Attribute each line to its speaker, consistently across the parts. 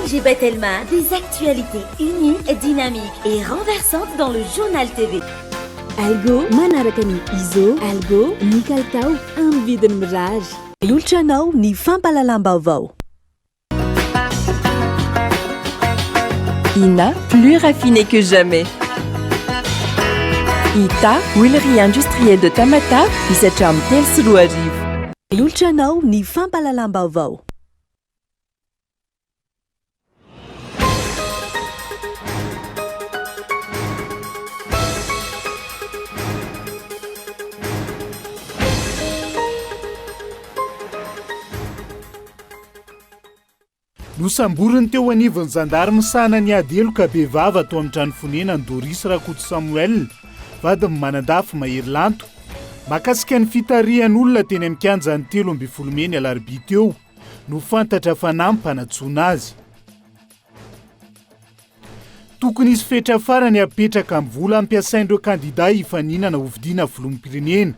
Speaker 1: Najib Telma, des actualités uniques, dynamiques et renversantes dans le journal TV.
Speaker 2: Algo manaraka ny Izo, Algo ny kalitao amin'ny vidiny mirary. Olotranao ny fampahalalam-baovao.
Speaker 3: INA, plus raffiné que jamais. ITA, huilerie industrielle de Tamata, hisatra amin'ny telo sy roa arivo.
Speaker 2: Olotranao ny fampahalalam-baovao.
Speaker 4: Nosamboriny teo anivon'ny zandarmy sana ny adeloka bevava atao amin'ny trano fonena ny Doris Rakoto Samuel, vadiny manandafy mahery lanto, makasika ny fitarihan'olona teny amin'ny kianjan'ny 13 Meny alarobia teo, no fantatra fa nampanatsoana azy. Tokony isy fetra farany apetraka amin'ny vola ampiasain'ireo kandida hifaninana hovidiana filoham-pirenena,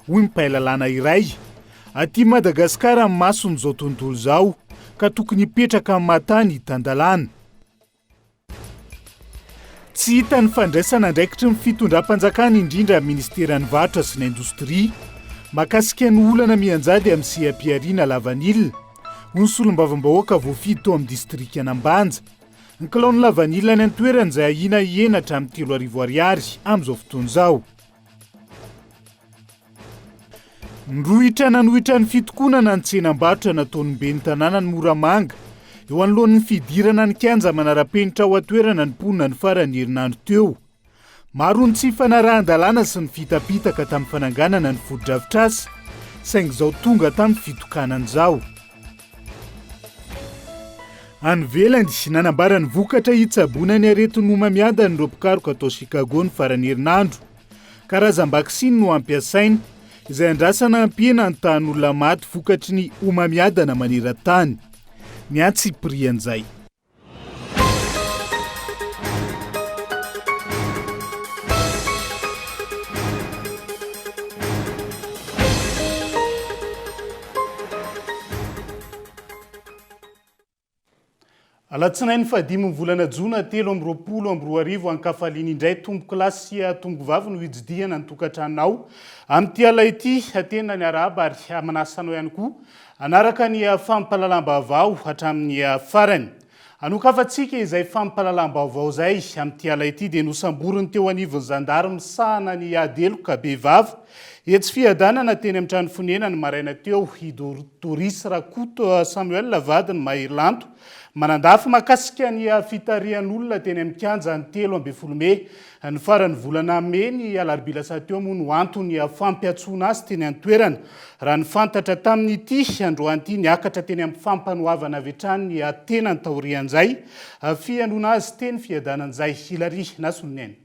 Speaker 4: hoy mpailalana iray. Aty Madagasikara amin'ny mason'izao tontolo izao, ka tokony hipetraka amin'ny matany tandalana. Tsy hita ny fandraisana ndraikitry ny fitondram-panjakana indrindra amin'ny ministeran'ny varotra sy ny indostria makasika ny olana mianjady amin'ny siam-piariana Lavanilina, hoy ny solombavam-bahoaka voafidy tao amin'ny distrika Anambanja. Ny kilaon'ny Lavanilina ny antoerany izay ahina hienatra amin'ny 3,000 ariary amin'izao fotoana izao. Nrohitra nanohitra ny fitokonana ny tsenam-barotra nataon'ny ben'ny tanàna ny Moramanga eo anoloan'ny fidirana ny kianja manara-penitra ao atoerana ny mponina ny farany herinandro teo. Maro ny tsy fanarahan-dalàna sy ny fitapitaka tamin'ny fananganana ny foto-drafitr'asa, saingy izao tonga tamin'ny fitokanana izao. Any ivelany nanambara ny vokatra hitsaboana ny aretin'ny homamiadana ny ropikaroka atao Chicago ny farany herinandro. Karazam-bakisiny no ampiasainy, izay andrasana ampiana ny tahan'olona maty vokatry ny homamiadana maneran-tany. Miantsy prian'izay. Alatsinainy fadimy volana Jona 2020 ankafaliany indray tombo kilasy sy tombo vavy no hijidiana ny tokantranonao. Amin'ity alay ity tena ny araba ary manasanao ihany koa anaraka ny fampahalalam-baovao hatramin'ny farany. Anokafantsika izay fampahalalam-baovao izay amin'ity alay ity dia nosamboriny teo anivon'ny zandarmy sahana ny adeloka bevava etsy fiadanana teny amin'ny trano fonena ny maraina teo i Doris Rakoto Samuel vadiny mahery lanto, manandafy makasika ny fitarihan'olona teny amin'ny kianja ny 13 Mey ny farany volana Mey ny alarobia lasa teo moa no antony fampiatsoana azy teny an-toerana. Raha ny fantatra tamin'ity androan'ity niakatra teny amin'ny fampanohavana avy hatrany ny tena ny taorian'izay fianoana azy teny fiadanan'izay Hilary Nasoninainy.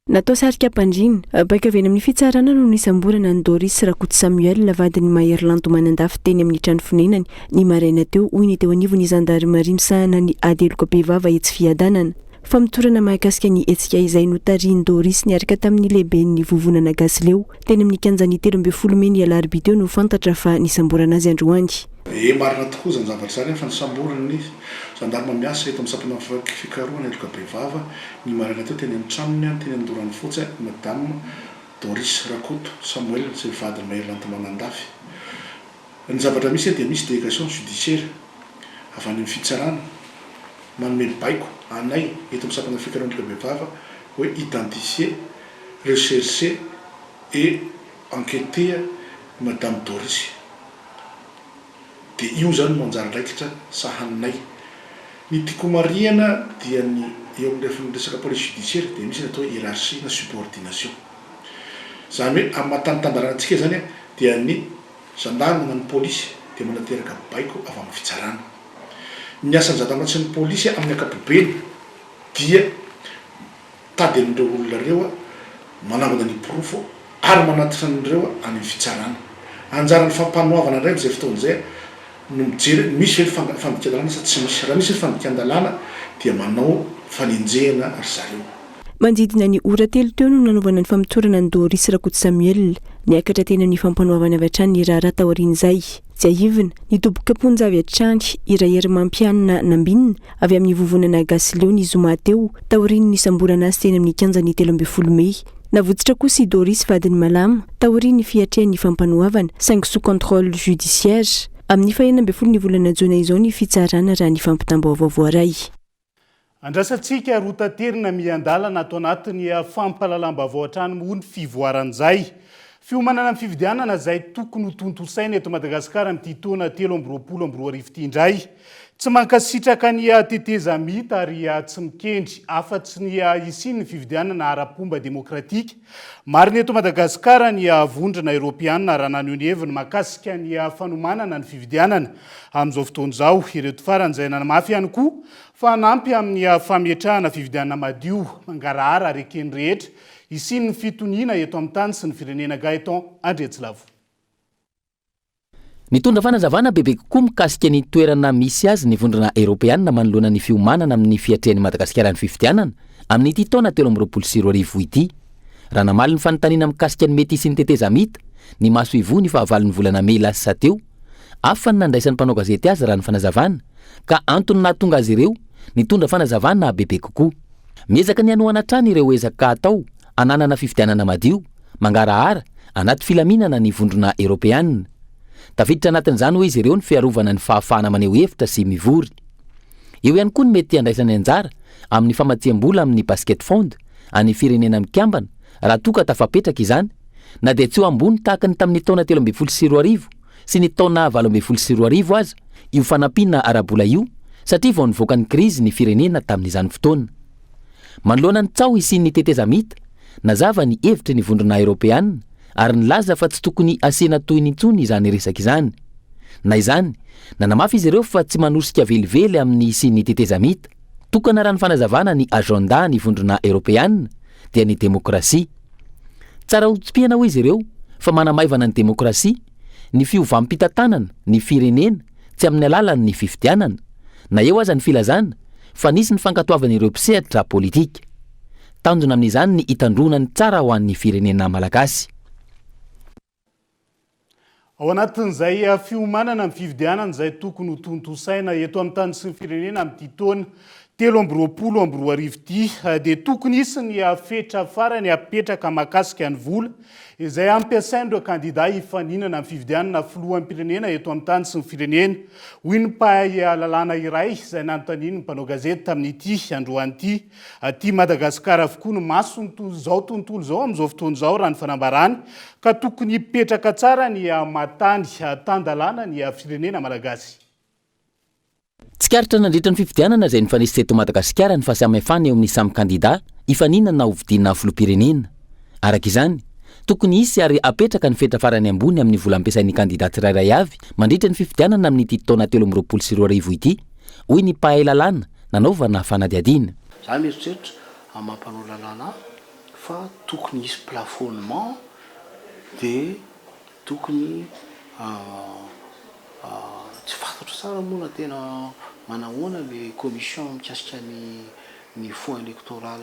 Speaker 5: Natao sarika ampandrina baika avy amin'ny fitsarana no nisamborana ny Doris Rakoto Samuel vadiny mahery lanto manandafy teny amin'ny trano fonenany ny maraina teo hoy ny teo anivon'ny zandarmeria misahana ny adeloka bevava etsy fiadanana. Fa mitorana mahakasika ny hetsika izay notariany Doris niaraka tamin'ny lehiben'ny vovonana gasy leo teny amin'ny kianjan'ny 13 Mey ny alarobia teo no fantatra fa nisamborana azy androany.
Speaker 6: Marina tokoa zany zavatra zany fa nisamborana izy zandarma miasa eto amin'ny sapana fikaroana adeloka bevava ny marina teo teny amin'ny tranony teny andorany fotsy madame Doris Rakoto Samuel izay vadiny mahery lanto manandafy. Ny zavatra misy dia misy délégation judiciaire avy any amin'ny fitsarana manome baiko anay eto amin'ny sapana fikaroana adeloka bevava hoe identifier, rechercher et enquêter madame Doris. Dia io zany no anjara raikitra sahaninay. Ny tiako marihana dia ny eo amin'ny resaka police judiciaire dia misy atao hiérarchie na subordination. Zany hoe amin'ny mahatantandarantsika zany dia ny gendarme na ny polisy dia manateraka baiko avy amin'ny fitsarana. Ny asan'ny gendarme sy ny polisy amin'ny ankapobeny dia tady amin'ireo olona ireo manangona ny profo ary manatitra an'ireo any amin'ny fitsarana. Anjaran'ny fampanohavana indray amin'izay fotoana izay no mijery misy fandikan-dalàna sa tsy misy. Raha misy fandikan-dalàna dia manao fanenjehana ry zareo.
Speaker 5: manodidina ny ora telo teo no nanaovana ny famotorana ny Doris Rakoto Samuel niakatra teny amin'ny fampanoavana avy hatrany ny raharaha taorian'izay. Tsy aivina nitoboka ponjavy hatrany irahery mampianina nambinina avy amin'ny vovonana Gasileo ny zoma teo taoriny ny samborana azy teny amin'ny kianjany 13 Mey. Navotsitra kosa i Doris vadiny malama taoriny ny fiatrehan'ny fampanoavana saingy sous contrôle judiciaire. Amin'ny 12 ny volana Jona izao ny fitsarana raha ny fampitam-baovao voaray.
Speaker 4: Andrasantsika rotaterina miandalana ato anatiny fampahalalam-baovao hatrany moa fivoaran'izay. Fiomanana amin'ny fividianana izay tokony ho tontosaina eto Madagasikara amin'ity taona 2024 ity indray. Tsy mankasitraka ny teteza mita ary tsy mikendry afa-tsy ny isiny ny fividianana ara-pomba demokratika. Marina eto Madagasikara ny vondrona Europiana raha naneho ny heviny mahakasika ny fanomanana ny fividianana amin'izao fotoana izao. Ireto farany izay nanamafy ihany koa fa nampy amin'ny fametrahana fividianana madio mangarahara ary ekeny rehetra isiny ny fitoniana eto amin'ny tany sy ny firenena Gaëtan Andretsilavo.
Speaker 7: Nitondra fanazavana bebe kokoa mikasika ny toerana misy azy ny vondrona Europeana manoloana ny fiomanana amin'ny fiatrehan'ny Madagasikara ny fividianana amin'ity taona 2024 ity. Raha namaly ny fanontaniana mikasika ny mety sy ny teteza mita ny maso ivohy ny fahavalon'ny volana Mey lasa teo. Afany nandraisan'ny mpanao gazety azy raha ny fanazavana ka antony nahatonga azy ireo nitondra fanazavana bebe kokoa. Miezaka ny anoana trany ireo ezaka atao ananana fividianana madio mangarahara anaty filaminana ny vondrona Europeana. Tafiditra anatin'izany hoe izy ireo ny fiarovana ny fahafahana maneho hevitra sy mivory. Eo ihany koa ny mety andraisany anjara amin'ny famatiam-bola amin'ny basket fond any firenena mikambana raha toka tafapetraka izany na dia tsy ho ambony tahaka ny tamin'ny taona 2024 sy ny taona 2024 aza io fanampiana ara-bola io satria vao nivoaka ny krizy ny firenena tamin'izany fotoana. Manoloana ny tsao isiny ny teteza mita nazava ny hevitry ny vondrona Europeana ary nilaza fa tsy tokony asena toy ny intsony izany resaka izany. Na izany, nanamafy izy ireo fa tsy manosika velively amin'ny isiny ny teteza mita. Tokana raha ny fanazavana ny agenda ny vondrona Europeana dia ny demokrasia. Tsara hotsipiana ho izy ireo fa manamaivana ny demokrasia, ny fiovampitatanana, ny firenena tsy amin'ny alalan'ny fifidianana. Na eo aza ny filazana fa nisy ny fankatoavan'ireo mpisehatra politika. Tanjona amin'izany ny itandrona ny tsara ho an'ny firenena malagasy.
Speaker 4: Ao anatin'izay fiomanana amin'ny fividianana izay tokony ho tontosaina eto amin'ny tany sy ny firenena amin'ity taona 2024 ity dia tokony isy ny fetra farany apetraka mahakasika ny vola izay ampiasain'ireo kandida hifaninana amin'ny fividianana filohan'ny pirenena eto amin'ny tany sy ny firenena. Hoy ny mpahay lalàna iray izay nanontaniany ny mpanao gazety tamin'ity androany ity Madagasikara avokoa no maso izao tontolo izao amin'izao fotoana izao raha ny fanambarany ka tokony hipetraka tsara ny matany tandalàna ny firenena malagasy.
Speaker 7: Tsikaritra nandritra ny fividianana izay nifanesy eto Madagasikara ny fahasamihafana eo amin'ny samy kandida hifaninana ho vidiana filoham-pirenena. Araka izany, tokony hisy ary apetraka ny fetra farany ambony amin'ny vola ampiasain'ny kandida tsirairay avy mandritra ny fividianana amin'ity taona 2024 ity, hoy ny mpahay lalàna nanaovana fanadihadiana.
Speaker 8: Za mieritreritra mampanao lalàna fa tokony hisy plafonnement dia tokony tsy fantatro tsara moa na tena manahoana le commission mikasika ny fonds électoral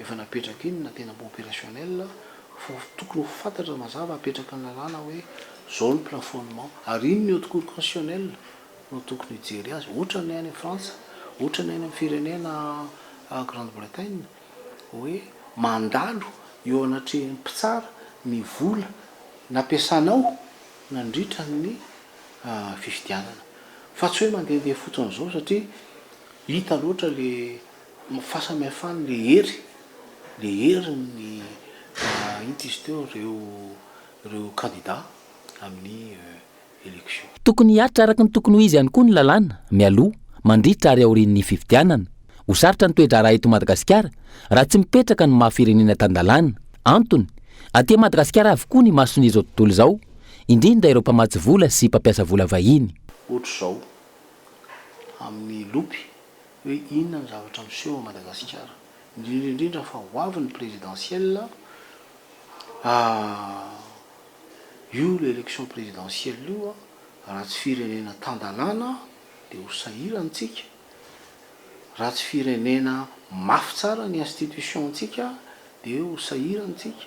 Speaker 8: efa napetraka iny na tena mba opérationnel fa tokony ho fantatra mazava apetraka ny lalàna hoe zao ny plafonnement ary iny ny haute cour constitutionnelle no tokony hijery azy ohatra ny any France, ohatra ny any amin'ny firenena Grande-Bretagne hoe mandalo eo anatrehan'ny mpitsara ny vola nampiasanao nandritra ny fifidianana fa tsy hoe mandehandeha fotsiny zao satria hita loatra le fahasamihafany le herin'ny ity izy teo ireo kandida amin'ny élection.
Speaker 7: Tokony hiatra araka ny tokony ho izy ihany koa ny lalàna mialoha mandritra ary aorian'ny fifidianana. Ho sarotra ny toedrara eto Madagasikara raha tsy mipetraka ny mahafirenena tandalàna. Antony aty Madagasikara avokoa ny mason'izao tontolo izao, indrindra ireo mpamatsy vola sy mpampiasa vola vahiny.
Speaker 8: Ohatra izao amin'ny lopy hoe inona ny zavatra miseho a Madagasikara, indrindra fa hoavin'ny présidentielle io l'élection présidentielle io raha tsy firenena tandalàna dia ho sahirantsika raha tsy firenena mafy tsara ny institutiontsika de ho sahirantsika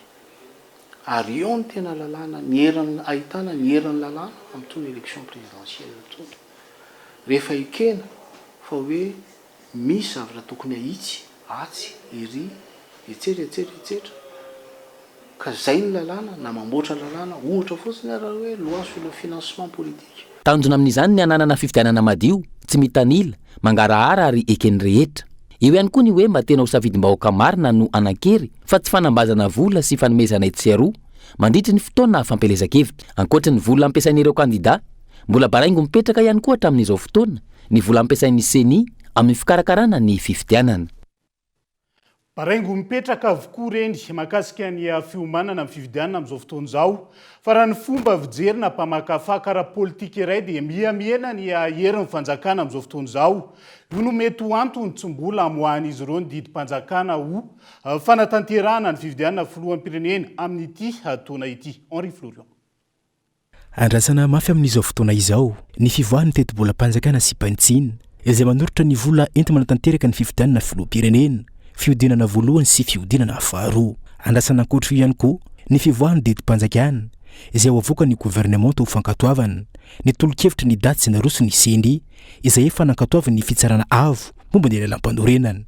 Speaker 8: ary eo ny tena lalàna ny herany ahitana ny herany lalàna amin'itony élection présidentielle tony rehefa ikena fa hoe misy zavatra tokony ahitsy atsy ery etsetra ka zay ny lalàna na mamboatra lalàna ohatra fotsiny raha hoe loi sur le financement politique.
Speaker 7: Tanjona amin'izany ny ananana fifidianana madio tsy mitanila mangarahara ary ekeny rehetra. Eo ihany koa ny hoe mba tena ho safidim-bahoaka marina no anakery fa tsy fanambazana vola sy fanomezana etseroa mandritra ny fotoana fampelezakevitra. Ankoatra ny vola ampiasain'ireo kandida mbola baraingo mipetraka ihany koa hatramin'izao fotoana ny vola ampiasain'ny seni amin'ny fikarakarana ny fifidianana.
Speaker 4: Baraingo mipetraka avokoa reny makasika ny fiomanana amin'ny fifidianana amin'izao fotoana izao fa raha ny fomba fijerina mpamakafaka ara-politika iray dia miamiana ny herin'ny fanjakana amin'izao fotoana izao. Io no mety ho antony tsy mbola amoahan'izy ireo ny didim-panjakana ho fanatanterahana ny fifidianana filoham-pirenena amin'ity taona ity. Henri Florian.
Speaker 9: Andrasana mafy amin'izao fotoana izao ny fivoahan'ny teti-bola-panjakana sy Pantsina izay manoritra ny vola enti-manatanteraka ny fifidianana filoham-pirenena, fiodinana voalohany sy fiodinana faharoa. Andrasana ankoatra ihany koa ny fivoahan'ny didim-panjakana izay ho avoaka ny gouvernement ho fankatoavana ny tolo-kevitra ny daty sy naroso ny sendi izay efa nankatoavana ny fitsarana avo momba ny lalam-panorenana.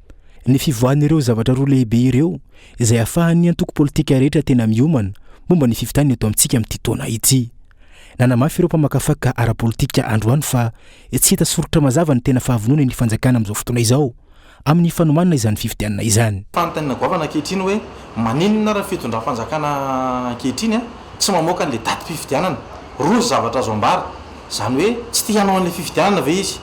Speaker 9: Ny fivoahan'ireo zavatra roa lehibe ireo izay ahafahan'ny antoko politika rehetra tena miomana momba ny fifidianana eto amintsika amin'ity taona ity. Nanamafy ireo mpamakafaka ara-politika androany fa tsy hita soritra mazava ny tena fahavonona ny fanjakana amin'izao fotoana izao amin'ny fanomanana izany fifidianana izany.
Speaker 10: Fanontaniana goavana ankehitriny hoe maninona raha fitondram-panjakana ankehitriny tsy mamoaka an'ilay daty fifidianana. Roa zavatra azo ambara zany hoe tsy tia hanao an'ilay fifidianana ve izy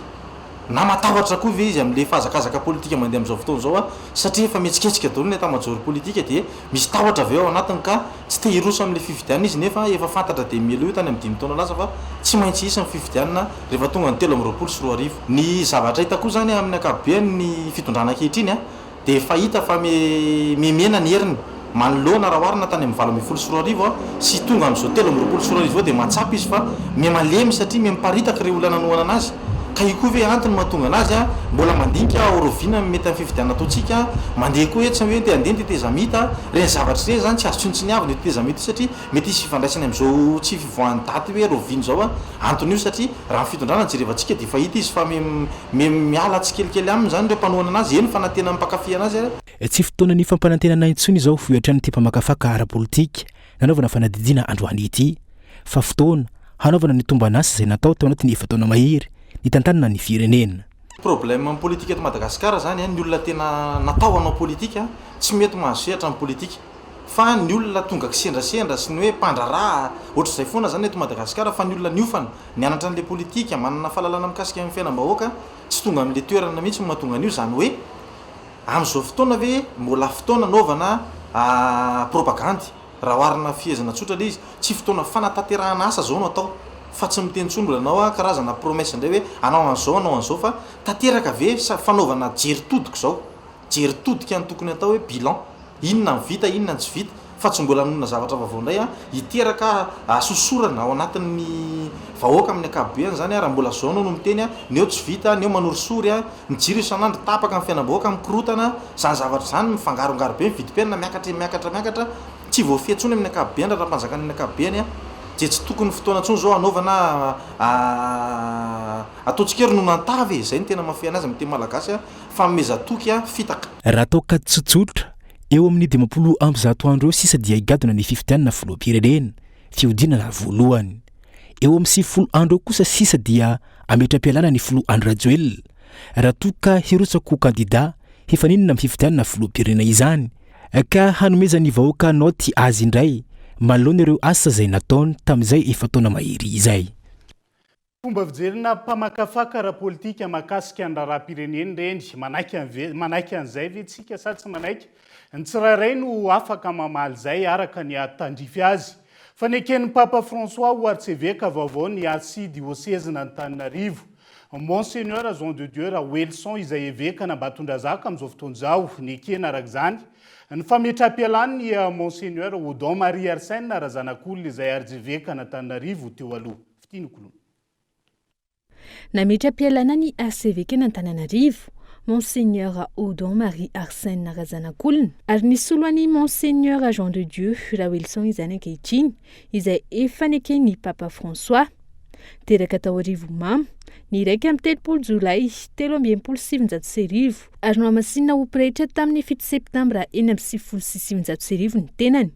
Speaker 10: na matahotra koa ve izy amin'ilay fahazakazaka politika mandeha amin'izao fotoana izao satria efa mihetsiketsika daholo ny etat-major politika dia misy tahotra avy ao anatiny ka tsy te hiroso amin'ilay fifidianana izy nefa efa fantatra dia milo io tany amin'ny 5 taona lasa fa tsy maintsy isa ny fifidianana rehefa tonga ny 3 sy 4 arivo. Ny zavatra hita koa zany amin'ny ankapobeny ny fitondrana ankehitriny dia fahita fa memena ny heriny manoloana raha oharina tany amin'ny 20 sy 4 arivo sy tonga amin'izao 3 sy 4 arivo dia matsapy izy fa memalemy satria memparitaka ireo olona nanoana anazy. Ka io koa ve antony mahatonga anazy mbola mandinika orovina mety amin'ny fifidianana ataontsika mandeha koa etsy hoe te andeha tetezamita reny zavatra ireny zany tsy azo tsinotsiny avy ny tetezamita satria mety isy fifandraisany amin'izao tsy fivoahan'ny daty hoe roviny zao antony io satria raha fitondrana jerevantsika dia fahita izy fa miala tsikelikely aminy zany ireo mpanoana anazy eny fanantena mpakafy anazy
Speaker 9: tsy fotoana ny fampanantenana intsony izao fohiatrany ty mpamakafaka ara-politika nanaovana fanadidiana androany ity fa fotoana hanaovana ny tomban'asa izay natao tao anatin'ny efa taona mahery ny tantanana ny firenena.
Speaker 10: Problème amin'ny politika eto Madagasikara zany ny olona tena natao hanao politika tsy mety mahazo sehatra amin'ny politika fa ny olona tonga kisendrasendra sy ny hoe mpandraraha ohatr'izay foana zany eto Madagasikara fa ny olona niofana nianatra an'ilay politika manana fahalalana mikasika amin'ny fiainam-bahoaka tsy tonga amin'ilay toerana mihitsy mahatonga an'io zany hoe amin'izao fotoana ve mbola fotoana naovana propagandy raha oharina fihezana tsotra ilay izy tsy fotoana fanatanterahana asa zao no atao fa tsy miteny tsony mbola anao karazana promesse indray hoe anao an'izao fa tanteraka ve fanaovana jeritodika zao jeritodika ny tokony atao hoe bilan inona ny vita inona ny tsy vita fa tsy mbola anonona zavatra vaovao indray hiteraka sosorana ao anatin'ny vahoaka amin'ny ankapobeny zany raha mbola zao anao no miteny ny eo tsy vita ny eo manorosory ny jiro isan'andro tapaka amin'ny fiainam-bahoaka mikorotana zany zavatra zany mifangarongaro be mividim-piainana miakatra tsy voafetsony amin'ny ankapobeny raha mpanjakana amin'ny ankapobeny dia tsy tokony fotoana ntsony zao anaovana ataontsika ry nonantavy zay ny tena mahafiana azy amin'ny teny malagasy fa mezatoky fitaka.
Speaker 9: Raha atao kady tsotsotra eo amin'ny 20 amby andro eo sisa dia higadona ny fifidianana filoham-pirenena fiodinana voalohany. Eo amin'ny 90 andro eo kosa sisa dia ametra-pialana ny 10 andro rajoelina raha toka hirotsako kandida hifaninana amin'ny fifidianana filoham-pirenena izany ka hanomeza ny vahoaka noty azy indray manoloana ireo asa izay nataony tamin'izay efa taona mahery izay.
Speaker 4: Fomba fijerena mpamakafaka ara-politika mahakasika ny raharaham-pirenena reny manaiky an'izay ve tsika sa tsy manaiky ny tsirairay no afaka mamaly izay araka ny tandrify azy fa ny eken'ny Papa François ho artsevêque vaovao ny archidiocèse n'Antananarivo Monseigneur Jean de Dieu Welson izay évêque n'Ambatondrazaka amin'izao fotoana izao ny ekena araka izany ny fametram-pialany ny Monseigneur Odon Marie Arsène raha zanak'olona izay archevêque n'Antananarivo teo aloha fitiany kolona.
Speaker 11: Nametra-pialana ny archevêque n'Antananarivo Monseigneur Audon-Marie Arsène Razanakolona ary nisy oloany Monseigneur Jean de Dieu Rawelson izany ankehitriny izay efa nekeny Papa François. Teraka tao arivo mamo ny raiky amin'ny 3 Jolay 1770 ary no amasinina ho pretra tamin'ny 7 septambra 1770 ny tenany.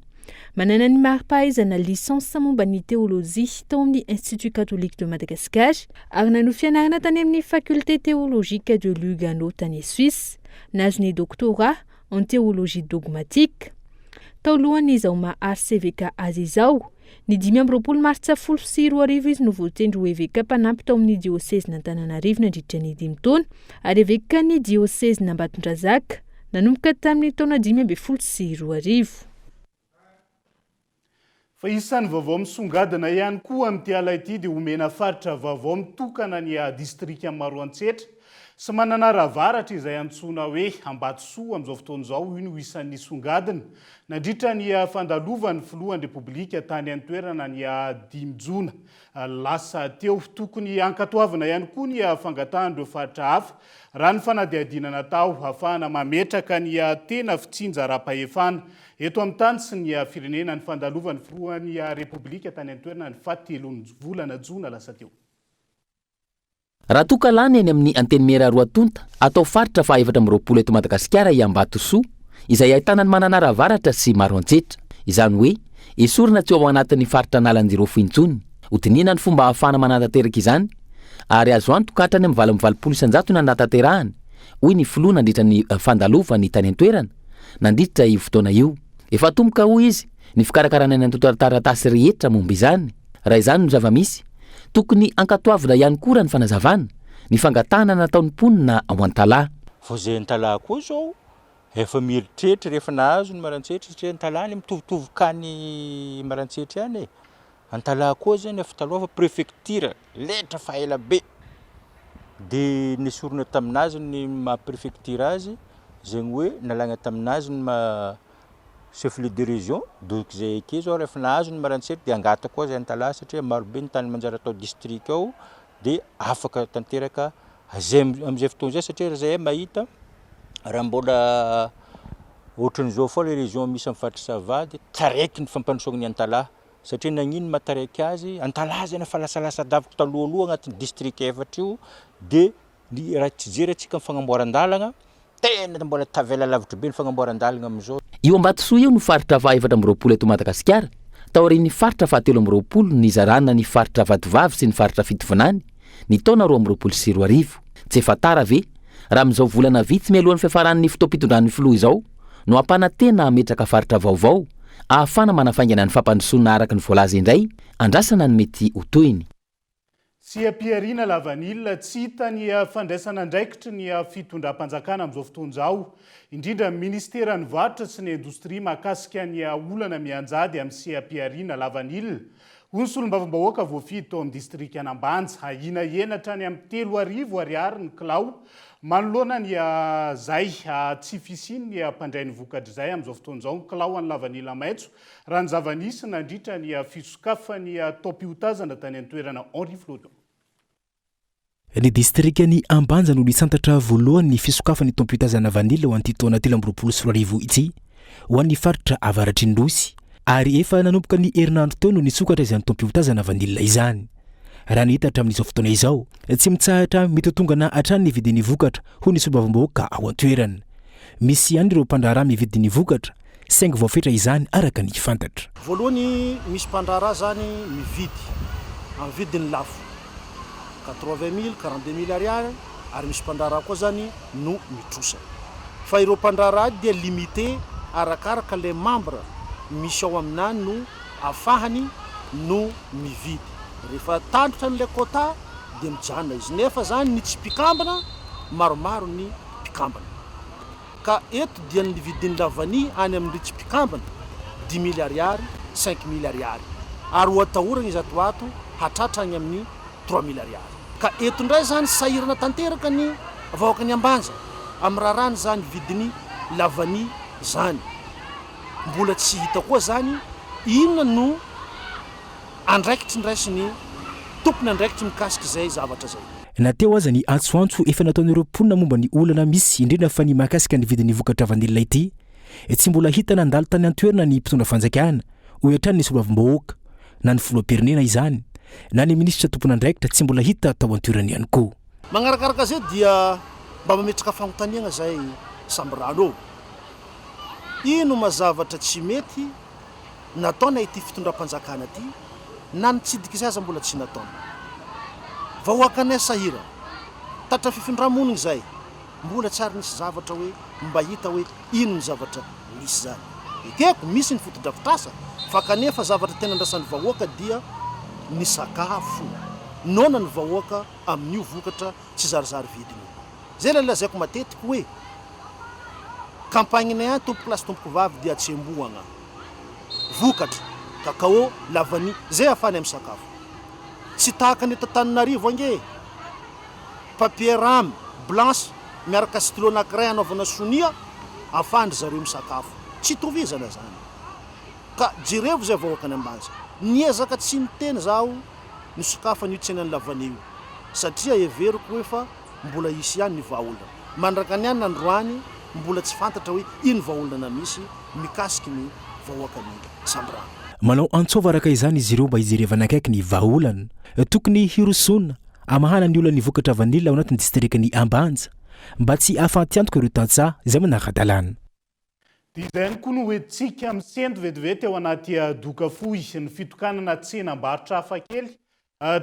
Speaker 11: Manana ny mari-pahaizana licence momba ny théologie tao amin'ny Institut catholique de Madagascar ary nanohy fianarana tany amin'ny faculté théologique de Lugano tany Suisse, nazo ny doctorat en théologie dogmatique. Tao lohany izao ma-RCVK azy izao, ny 5 Martsa 2020 izy no voatendry ho évêque mpanampy tao amin'ny diocèse n'Antananarivo nandritra ny 5 taona ary évêque ny diocèse n'Ambatondrazaka nanomboka tamin'ny taona 2020.
Speaker 4: Fa isan'ny vaovao misongadina ihany koa amin'ity ala ity dia omena faritra vaovao mitokana ny distrika Maroantsetra sy manana ravaratra izay antsoina hoe Ambatsoa amin'izao fotoana izao. Io no isan'ny songadina nandritra ny fandalovan'ny filohan'ny repoblika tany an-toerana ny 5 Jona lasa teo. Tokony ankatoavana ihany koa ny fangatahana faritra hafa raha ny fanadihadiana natao ahafahana mametraka ny tena fitsinja ara-pahefana eto amin'ny tany sy ny firenena. Ny fandalovan'ny filohan'ny repoblika tany an-toerana ny 7 volana Jona lasa teo.
Speaker 7: Raha toka lany any amin'ny anteny mera Roatonta atao faritra fa 420 eto Madagasikara i Ambatsoa izay ahitana ny manana ravaratra sy Maroantsetra. Izany hoe esorina tsy ao anatin'ny faritra analan'ireo fointsony. Hotinina ny fomba ahafahana manantanteraka izany ary azo antoka hatrany amin'ny 20 na nataterahany hoy ny filoha nandritra ny fandalovan'ny tany an-toerana nandritra io fotoana io. Efa tomboka hoy izy ny fikarakarana ny taratasy rehetra momba izany. Raha izany no zava-misy tokony ankatoavina ihany koa ny fanazavana ny fangatahana nataon'ny mponina ao an-talà.
Speaker 12: Vao zay an-talà koa zao efa mieritreritra rehefa nahazo ny Maroantsetra satria an-talà ny mitovitovy ka ny Maroantsetra ihany. An-talà koa zany efa taloha fa préfecture letra fa ela be dia nisorona taminazy ny ma-préfecture azy zegny hoe nalagna taminazy ny chef-lieu de région. Donc zay ake zao rehefa nahazo ny Maroantsetra dia angata koa zay an-talà satria marobe ny tany manjary atao district ao dia afaka tanteraka zay am'izay fotoana zay satria zay mahita raha mbola ohatran'izao foa le région misy amin'ny faritra Sava dia taraiky ny fampandrosoagna ny an-talà satria nagnino mahataraiky azy an-talà zay efa lasalasa davaka talohaloha agnatin'ny district efatra io dia raha tsy jerentsika amin'ny fagnamboaran-dalagna tena mbola tavela lavitra be ny fagnamboaran-dalagna amin'izao.
Speaker 7: Io Ambatsoa io no faritra fa 420 eto Madagasikara. Tao aorian'ny faritra fa 13 ny zarana ny faritra Vatovavy sy ny faritra Fitovinany ny taona 2020. Tsy efa tara ve raha amin'izao volana vitsy mialohan'ny fiafaran'ny fotoam-pitondran'ny filoha izao no ampana tena ametraka faritra vaovao ahafana manafaingana ny fampandrosoana araka ny voalaza indray andrasana ny mety ho toyiny.
Speaker 4: Sy Piarina Lavanilina tsy hita ny fandraisana andraikitra ny fitondram-panjakana amin'izao fotoana izao, indrindra ministera ny varotra sy ny indostria mahakasika ny olana mianjady amin'ny Sy Piarina Lavanilina. Hoy ny solombavam-bahoaka voafidy tao amin'ny distrika Anambanja ahina henatra ny amin'ny 3,000 ariary ny kilao manoloana ny zay tsy fisiny ny mpandray ny vokatra izay amin'izao fotoana izao ny kilao any Lavanilina maitso raha ny zava-nisy nandritra ny fisokafany taom-piotazana tany an-toerana Henri Flodon.
Speaker 9: Ny distrika ny Ambanja no nisantatra voalohany ny fisokafany taom-piotazana vanila ho an'ity taona 2024 ity ho an'ny faritra Avaratr'Indosy ary efa nanomboka ny herinandro teo no nisokatra izany taom-piotazana vanila izany. Raha ny hita hatramin'izao fotoana izao tsy mitsahatra mety tonga na hatrany ny vidin'ny vokatra ho ny solombavam-bahoaka ao an-toerana. Misy ihany ireo mpandraharaha mividy ny vokatra saingy voafetra izany araka ny fantatra.
Speaker 13: Voalohany misy mpandraharaha zany mividy amin'ny vidiny lafo 80,000 42,000 ariary ary misy mpandraharaha koa zany no mitrosa. Fa ireo mpandraharaha dia limité arakaraka le membre misy ao aminany no afahany no mividy. Rehefa tandrotra n'le quota dia mijanona izy nefa zany ny tsy mpikambana maromaro ny mpikambana. Ka eto dia ny vidin'ny lavany any amin'ny tsy mpikambana 10,000 ariary 5,000 ariary ary ho atahorana izy atoato hatratra any amin'ny 3,000 ariary. Ka eto ndray zany sahirana tanteraka ny vahoaka ny Ambanja amin'ny rarany zany vidin'ny lavany zany. Mbola tsy hita koa zany inona no andraikitry ndraisy ny tompony andraikitry mikasika izay zavatra zay.
Speaker 9: na teo aza ny antsoantso efa nataon'ireo mponina momba ny olana misy indrindra fa ny mahakasika ny vidin'ny vokatra vanilina ity tsy mbola hita nandalo tany an-toerana ny mpitondra fanjakana ho etrany ny soloavim-bahoaka na ny filoham-pirenena izany na ny minisitra tompon'andraikitra tsy mbola hita tao an-toerana ihany koa.
Speaker 13: Magnarakaraka zay dia mba mametraka fanontaniana zay sambrano ino mazavatra tsy mety nataona ity fitondram-panjakana ty na nitsidiky izay aza mbola tsy nataona vahoaka ny sahira tatra fifindramonigny zay mbola tsary nisy zavatra hoe mba hita hoe ino ny zavatra misy zany ekeko misy ny fotodrafitrasa fa kanefa zavatra tena andrasan'ny vahoaka dia ny sakafo nona ny vahoaka amin'io vokatra tsy zarizary vidiny zay la lazaiko matetiky hoe campagne nay tompoky lasy tompoky vavy dia atsemboagna vokatra kakao lavani zay afany amin'ny sakafo tsy tahaka ny Tananarivo ange papier rame blanche miaraka stylo anankiray anaovana sonia afandry zareo misakafo tsy tovizana zany ka jirevo zay vahoakany ambany niezaka tsy miteny zaho ny sakafo an'io tsenany lavanio satria everiko hoe fa mbola isy ihany ny vahaolana mandraka ny ihany nandroany mbola tsy fantatra hoe ino vahaolana misy mikasiky ny vahoakany sambrano.
Speaker 9: Manao antsova araka izany izy ireo mba hijerevana akaiky ny vahaolana tokony hirosona amahana ny olana ny vokatra vanila ao anatin'ny distrikany Ambanja mba tsy ahafantiantoka ireo tantsaha izay manara-dalàna.
Speaker 4: Dia izay ihany koa no hoentsika misento vetivety ao anaty doka fohy ny fitokanana tsenam-barotra hafakely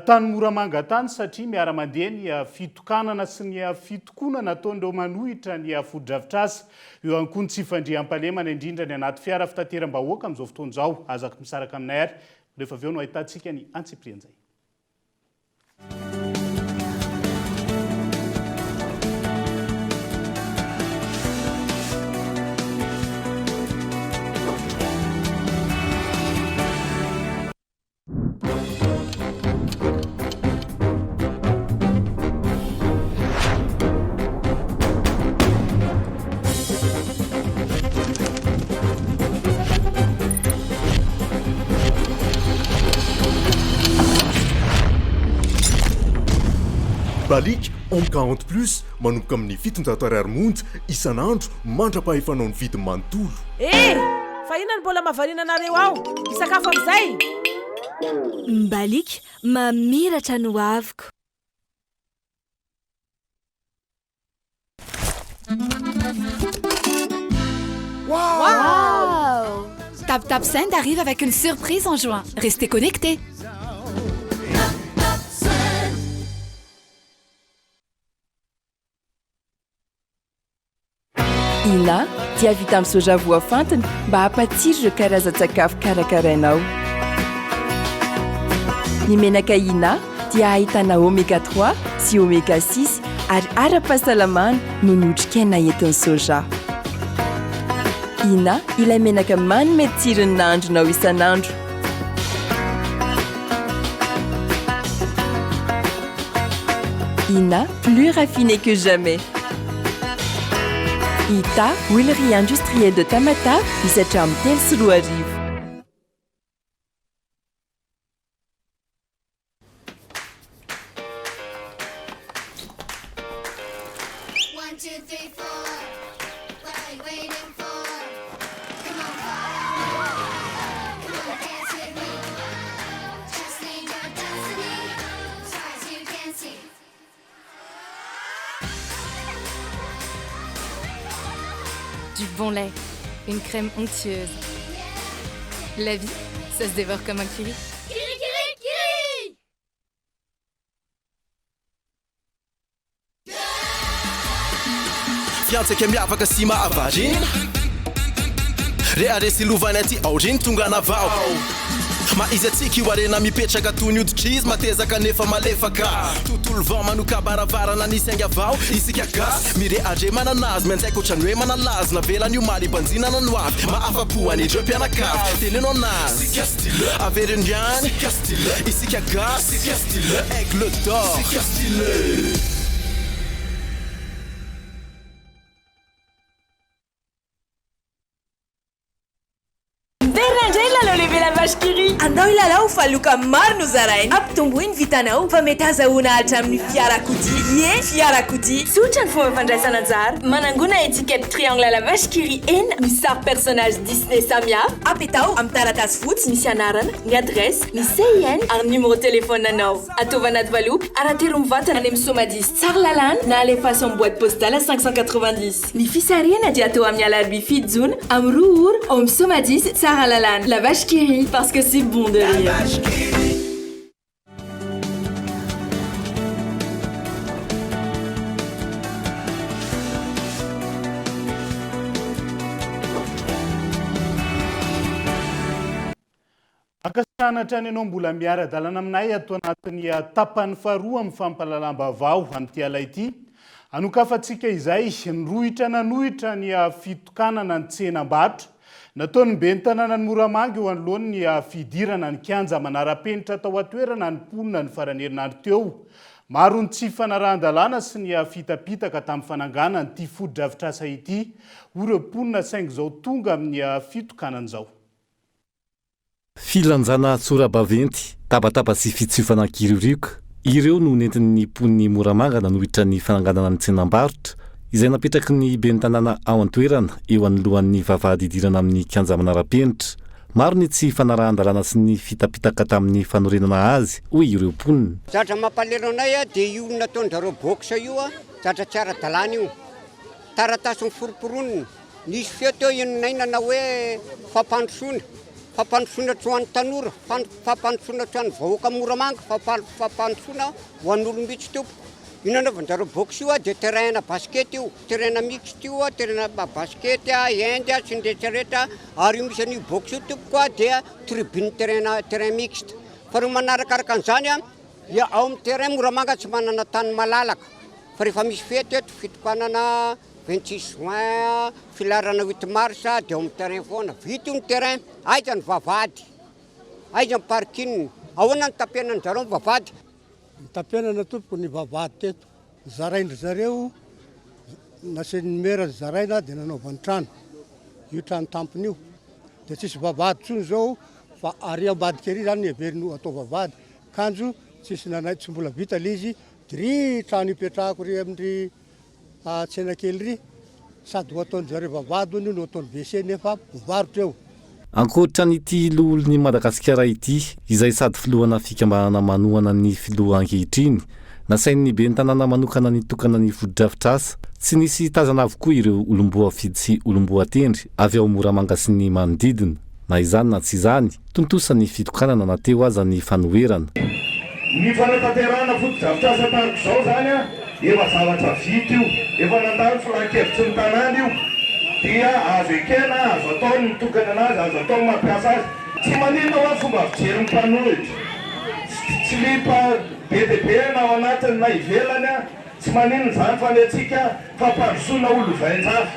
Speaker 4: tany Moramanga tany satria miara-mandeha ny fitokanana sy ny fitokonana ataon'ireo manohitra ny fotodrafitrasa eo ihany koa ny tsy fandriam-pahalemana indrindra ny anaty fiara fitateram-bahoaka amin'izao fotoana izao azaka misaraka aminay ary rehefa avy eo no ahitantsika ny antsiprian'izay.
Speaker 14: Balik en 40+ manomboka amin'ny 700 monja isan'andro mandra-pahefanao ny vidiny manontolo.
Speaker 15: Fa inona ny mbola mavarinanareo ao? Isakafo amin'izay?
Speaker 1: Balik mamiratra no aviko.
Speaker 16: Wow! TapTap Send arrive avec une surprise en juin. Restez connectés.
Speaker 3: Ina dia vita amin'ny soja voafantina mba hampatsiro ireo karazan-tsakafo karakarainao. Ny menaka Ina dia ahitana oméga 3 sy oméga 6 ary ara-pahasalamana no ny otrikaina entin'ny soja. Ina ilay menaka manome tsirony nahandronao isan'andro. Ina, plus raffiné que jamais. Ita, huilerie industrielle de Tamata, hisatra amin'ny telo sy roa arivo.
Speaker 17: Du bon lait, une crème onctueuse. La vie, ça se dévore comme un kiri.
Speaker 18: Kiri, kiri, kiri!
Speaker 19: Fiantsaka miavaka sy mahavarina reharesy lovana ty aoriny tonga navao maizy atsika io arena mipetraka toy ny hoditrisy matezaka nefa malefaka tontolo vao manoka baravarana nisy ainga avao isika gasy mireadre mananazy mianjaika ohatrany hoe manalazy navelany io mary banjinana no avy mahafapo an'ireo mpianakavy teneno anazy averindrany isika gasy aigle d'or
Speaker 20: vache qui rit. Andao ilalao fa loka maro no zarainy. Ampitomboiny vitanao fa mety azahoana hatramin'ny fiarakodia. Ie, fiarakodia. Tsotra ny fomba fandraisana anjara. Manangona étiquette triangle la vache qui rit enina misy sary personnage Disney samihafa. Apetao amin'ny taratasy fotsy misy anarana, ny adresse, ny CIN ary numéro téléphone anao. Ataova anaty valopy aratero mivatana any amin'ny somadis tsara lalàna na alefaso amin'ny boîte postale 590. Ny fisarihana dia atao amin'ny alarobia fito jona amin'ny roa ora ao amin'ny somadis tsara lalàna. La vache qui rit parce que c'est bon de rire.
Speaker 4: Akasanatra ny anao mbola miara-dalana aminay ato anatin'ny tapany faharoa amin'ny fampalalam-bavao amin'ity ala ity. Anokafantsika izay nyrohitra nanohitra ny fitokanana ny tsenam-barotra. Nataony ben'ny tanàna ny Moramanga eo anoloany ny fidirana ny kianja manara-penitra tao atoerana ny ponina ny farany herinandro teo. Maro ny tsy fanarahan-dalàna sy ny fitapitaka tamin'ny fanangana nyity foto-drafitrasa ity. Ireo ponina saingy izao tonga amin'ny fitokanan'izao.
Speaker 21: Filanjana tsorabaventy, tabataba sy fitsofana kiririoko. Ireo no nentin'ny poniny Moramanga nanohitra ny fananganana ny tsenam-barotra izay napetraky ny ben'ny tanàna ao an-toerana eo anolohan'ny vavahady idirana amin'ny kianja manara-penitra. Maro ny tsy fanarahan-dalàna sy ny fitapitaka tamin'ny fanorenana azy hoy ireo ponina.
Speaker 22: Zatra mampalero anay dia io nataon'jareo box io zatra tsy ara-dalàna io. Taratasy miforoporonina. Nisy feo teo inainana hoe fampandrosoana. Fampandrosoana tsy ho an'ny tanora, fampandrosoana tsy ho an'ny vahoaka Moramanga, fampandrosoana ho an'olom-bitsy tompo. Io nanaovan'jareo box io dia terrain basket io, terrain mixte io, terrain basket, hand sy ny rehetrarehetra. Ary io misy an'io box io tompo koa dia tribune terrain mixte. Fa ro manarakaraka an'izany dia ao amin'ny terrain Moramanga tsy manana tany malalaka. Fa rehefa misy fety eto fitokanana 26 juin, filarana 8 mars dia ao amin'ny terrain foana. Vita io ny terrain, aiza ny vavahady, aiza ny parking, ahoana ny tapenany zareo ny vavahady.
Speaker 23: Ny tapenana tompoko ny vavahady teto. Zaraindry zareo, nasiany numera zaraina dia nanaovany trano. Io trano tampony io. Dia tsisy vavahady tsony zao fa ary ambadika ery zany everiny atao vavahady. Kanjo tsisy nanay tsy mbola vita le izy, ry trano ipetrahako ry amin'ny tsena kely ry sady ho ataony zareo vavahady no ataony WC nefa mivarotra eo.
Speaker 21: Ankoatra n'ity loholon'ny Madagasikara ity izay sady filohana fikambanana manohana ny filoha ankehitriny, nasain'ny ben'ny tanàna manokana ny tokana ny foto-drafitrasa. Tsy nisy tazana avokoa ireo olomboa fidy sy olomboa tendry avy ao Moramanga sy ny manodidina. Na izany na tsy izany, tontosa ny fitokanana nateo aza ny fanoherana.
Speaker 24: Ny fanatanterahana foto-drafitrasa tahaka izao zany efa zavatra vita io, efa nandalo filan-kevitsy ny tanàna io, dia azo ekena, azo atao ny mitokana anazy, azo atao ny mampiasa azy. Tsy maninona hoa fomba fijery ny mpanohitra, tsy lipa be dia be na ao anatiny na ivelany, tsy maninona zany fa le antsika fampandrosoana olo vain-jafy.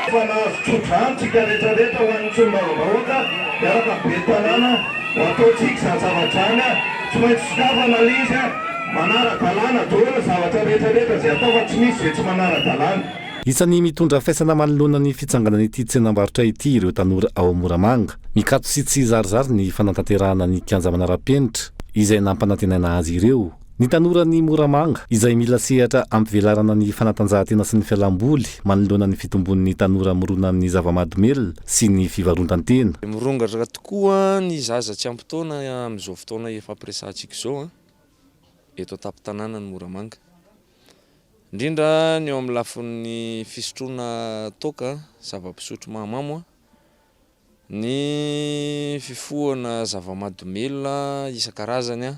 Speaker 24: Fa nahazo tsodrano tsika rehetrarehetra ho an'ny tsombarobahoaka, miaraka be tanàna ho ataontsika zany zavatrany, tsy maintsy sokafana le izy manara-dalàna daholo zavatra rehetrarehetra izay atao fa tsy misy izay tsy manara-dalàna.
Speaker 21: Isan'ny mitondra faisana manoloana ny fitsanganana ity tsenam-barotra ity ireo tanora ao Moramanga. Mikato sy tsy zarizary ny fanatanterahana ny kianja manara-penitra izay nampanantenana azy ireo. Ny tanora ny Moramanga izay mila sehatra ampivelarana ny fanatanjahantena sy ny fialamboly manoloana ny fitombon'ny tanora mirona amin'ny zava-mahadomelona sy ny fivarotantena.
Speaker 25: Mirongatra tokoa ny zaza tsy ampy-taona amin'izao fotoana efa ampiresantsika izao eto an-tampon-tanàna ny Moramanga. Indrindra ny eo amin'ny lafin'ny fisotroana toka, zava-pisotro mahamamo, ny fifohana zava-mahadomelona isan-karazany,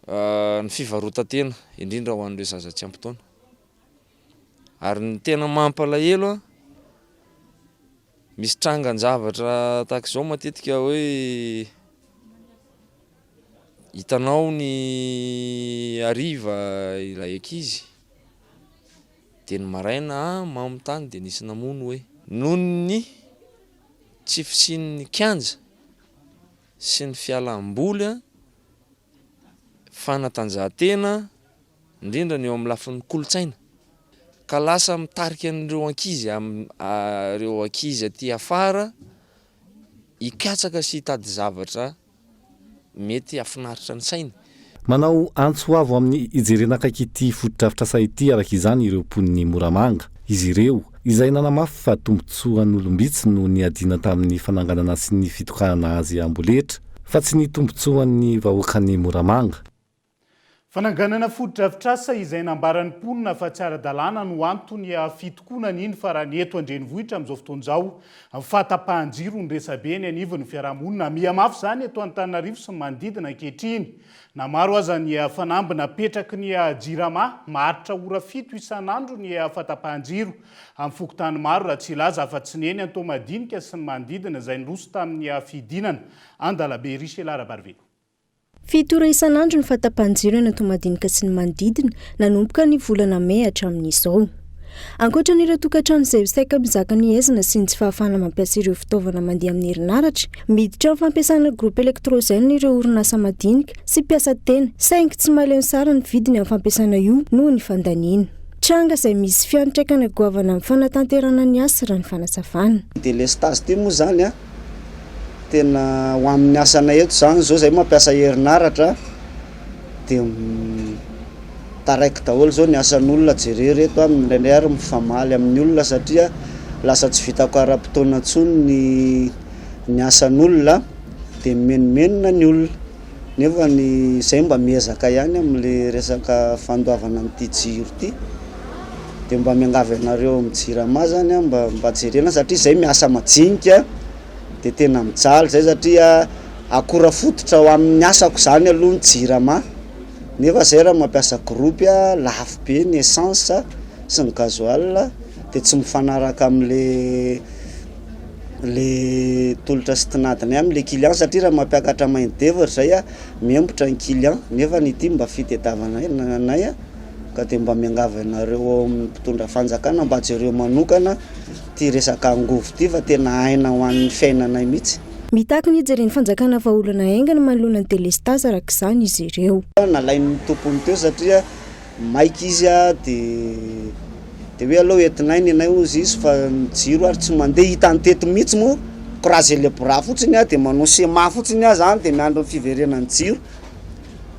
Speaker 25: ny fivarotantena indrindra ho an'ireo zaza tsy ampy-taona. Ary ny tena mampalahelo misy trangan-javatra tahaka izao matetika hoe hitanao ny hariva ilay ankizy dia ny maraina mamy tany dia nisy namono hoe noho ny tsy fisian'ny kianja sy ny fialamboly fanatanjahantena indrindra ny eo amin'ny lafin'ny kolotsaina ka lasa mitarika an'ireo ankizy aty afara hikatsaka sy hitady zavatra mety afinaritra ny sainy.
Speaker 21: Manao antso avo amin'ny ijerena akaiky ity fotodrafitra say ity araka izany ireo mponiny Moramanga. Izy ireo izay nanamafy fa tombontsoan'olombitsy no niadina tamin'ny fananganana sy ny fitokana azy amboletra fa tsy ny tombontsoan'ny vahoakany Moramanga.
Speaker 4: Fananganana fotodrafitrasa izay nambaran'ny mponina fa tsy ara-dalàna no antony fitokonana iny fa raha ny eto Andrenivohitra amin'izao fotoan'izao fahatapahan-jiro ny resabe ny anivon'ny fiarahamonina mihamafy zany eto Antananarivo sy manodidina ankehitriny. Na maro aza ny fanambina petraky ny jirama maharitra ora 7 isan'andro ny fahatapahan-jiro amin'ny fokotany maro raha tsy ilaza afa-tsy neny Antomadinika sy ny manodidina izay niroso tamin'ny fidinana Andalabe Richela Barvelo.
Speaker 2: 7 ora isan'andro ny fahatapahan-jiro eny Antomadinika sy ny manodidina nanomboka ny volana May hatramin'izao. Ankoatran'ireo tokantrano izay saika mizaka ny ezana sy ny tsy fahafahana mampiasa ireo fitaovana mandeha amin'ny herinaratra, miditra amin'ny fampiasana groupe électrogène ireo orinasa madinika sy mpiasa tena, saingy tsy mahaleo tsara ny vidiny amin'ny fampiasana io noho ny fandaniana. Tranga izay misy fiantraikana goavana amin'ny fanatanterana ny asa raha ny fanasavana.
Speaker 5: Delestage ty moa zany tena ho amin'ny asana eto zany zao zay mampiasa herinaratra dia taraiky daholo zao ny asan'olona jerery eto amin'indray ary mifamaly amin'ny olona satria lasa tsy vitako ara-potoana intsony ny asan'olona dia menomenona ny olona nefa ny zay mba miezaka ihany amin'le resaka fandoavana amin'ity jiro ity dia mba miangavy anareo mijirama zany mba jerena satria zay miasa majinika dia tena mijaly zay satria akora fototra ho amin'ny asako zany aloha ny jirama. Nefa zay raha mampiasa groupe lafo be ny essence sy ny gasoil dia tsy mifanaraka amin'le tolotra sy tinadiny amin'le client satria raha mampiakatra main-d'œuvre zay miembotra ny client nefa nyty mba fitadiavana anay ka dia mba miangavy anareo mpitondra fanjakana mba jereo manokana ty resaka angovo ty fa tena aina ho an'ny fiainanay mihitsy.
Speaker 2: Mitaky ny ijeren'ny fanjakana vahaolana aingana manoloana ny delestage araka izany izy ireo.
Speaker 5: Nalain'ny tompony teo satria maika izy dia hoe aloha entinay ny anay ozy izy fa ny jiro ary tsy mandeha hitany teto mihitsy moa croiser le bras fotsiny dia manao sema fotsiny zany dia miandro ny fiverenany jiro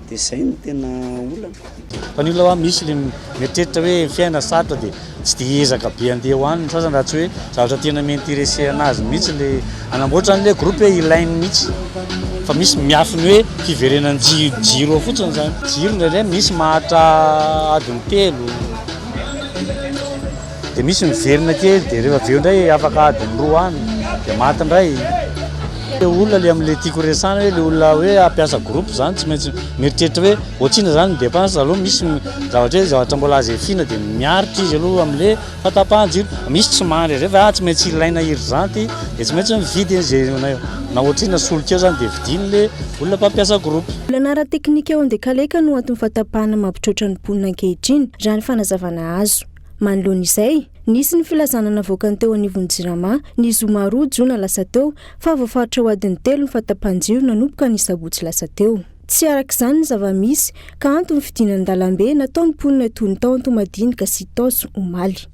Speaker 5: dia izay no tena olana.
Speaker 6: Fa ny olona misy le mieritreritira hoe fiaina sarotra dia tsy dia ezaka be andeha hoaniny sasany raha tsy hoe zavatra tena miinteresse anazy mihitsy le anamboatra an'ilay groupe ilainy mihitsy fa misy miafiny hoe fiverenany jiro fotsiny zany. Jiro indraindray misy maharitra adiny 3 dia misy miverina kely dia rehefa aveo indray afaka adiny 2 any dia maty indray. Olona le amin'le tiako resana hoe le olona hoe ampiasa groupe zany tsy maintsy mieritreritra hoe ohatrina zany ny dépense aloha misy zavatra mbola azo efina dia miaritra izy aloha amin'le fahatapahan-jiro. Misy tsy mandry rehefa tsy maintsy ilaina urgente dia tsy maintsy mividy izay na ohatrina solika eo zany dia vidiny le olona mpampiasa groupe.
Speaker 2: Olana ara-teknika eo an-dekaleka no antony fahatapahana mampitroatra ny mponina ankehitriny raha ny fanazavana azo. Manoloana izay, nisy ny filazana navoakany teo anivon'ny jirama ny zoma 2 jona lasa teo fa voafaritra ho adiny 3 ny fahatapahan-jiro nanomboka ny sabotsy lasa teo. Tsy arak'izany ny zava-misy ka antony fidinany an-dalambe nataony mponina toy ny tao Antomadinika sy Taosy omaly.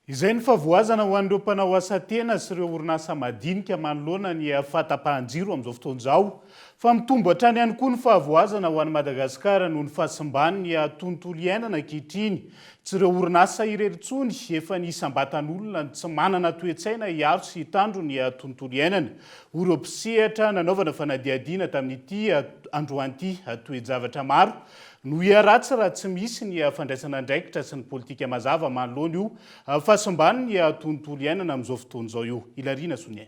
Speaker 4: Izay ny favoazana ho an'ireo mpanao asa tena sy ireo orinasa madinika manoloana ny fahatapahan-jiro amin'izao fotoan'izao. Fa mitombo hatrany ihany koa ny fahavoazana ho an'i Madagasikara noho ny fahasimbany ny tontolo iainana ankehitriny. Tsy ireo orinasa irerintsony efa nisy ambatan'olona tsy manana toe-tsaina hiaro sy hitandro ny tontolo iainana. Ireo mpisehatra nanaovana fanadihadiana tamin'ity androan'ity toe-javatra maro no iaratsy raha tsy misy ny fandraisana andraikitra sy ny politika mazava manoloana io fahasimbany ny tontolo iainana amin'izao fotoan'izao io. Ilarina Sonia.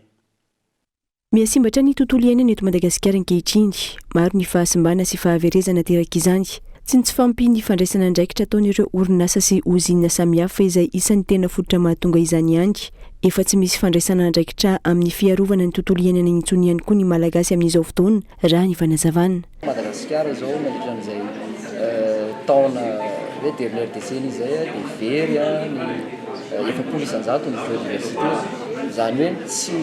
Speaker 8: Miasimbatra ny tontolo iainana eto Madagasikara ankehitriny, maro ny fahasimbana sy fahaverezana teraka izany. Tsy ny fampiny fandraisana andraikitra ataon'ireo orinasa sy ozinina samihafa izay isan'ny tena fototra mahatonga izany ihany. Efa tsy misy fandraisana andraikitra amin'ny fiarovana ny tontolo iainana intsony ihany koa ny malagasy amin'izao fotoana raha ny fanazavana.
Speaker 10: Madagasikara zao mandritra an'izay taona hoe dernière décennie izay dia very ny 700 ny biodiversité zany hoe tsy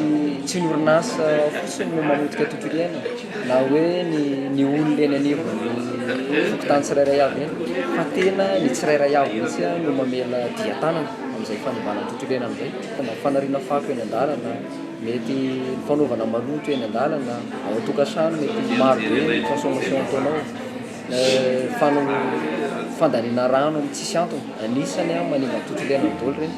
Speaker 10: ny orinasa fotsiny no manotika tontolo iaina na hoe ny olona eny anivony fokotany tsirairay avy eny fa tena ny tsirairay avy mihitsy no mamela diatanana amin'izay fanovanana tontolo iaina amin'izay fanariana fako eny an-dalana mety fanaovana maloto eny an-dalana ao an-tokantrano mety maro be ny consommation ataonao fandaniana rano amin'ny tsisy antony anisany manimba ny tontolo iaina amin'ny dolo reny.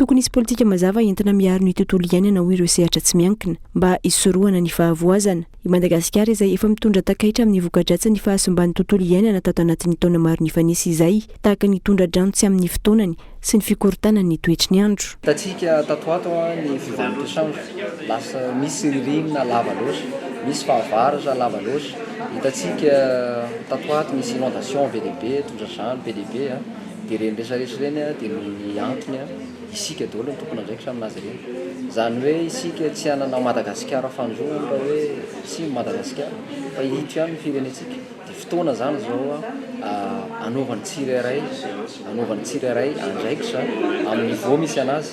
Speaker 8: Tokony isy politika mazava entina miaro ny tontolo iainana ho ireo sehatra tsy miankina mba hisorohana ny fahavoazana. I Madagasikara izay efa mitondra takaitra amin'ny voka-dratsy ny fahasomban'ny tontolo iainana tato anatin'ny taona maro nifanisa izay tahaka ny tondra-drano tsy amin'ny fotoanany sy ny fikorontanany ny toetry ny andro.
Speaker 10: Hitantsika tatoato ny fivarotra toetr'andro lasa misy ririnina lava loatra, misy fahavaratra lava loatra. Hitantsika tatoato misy inondation be lehibe, tondra-drano be lehibe dia reny rehetrarehetra reny dia ny antony isika daholo ny tompona andraikitra aminazy ireny. Zany hoe isika tsy hanana Madagasikara fanjoana raha hoe sy Madagasikara fa hito ihany ny firenetsika. Dia fotoana zany zao anaovan'ny tsirairay andraikitra amin'ny niveau misy anazy.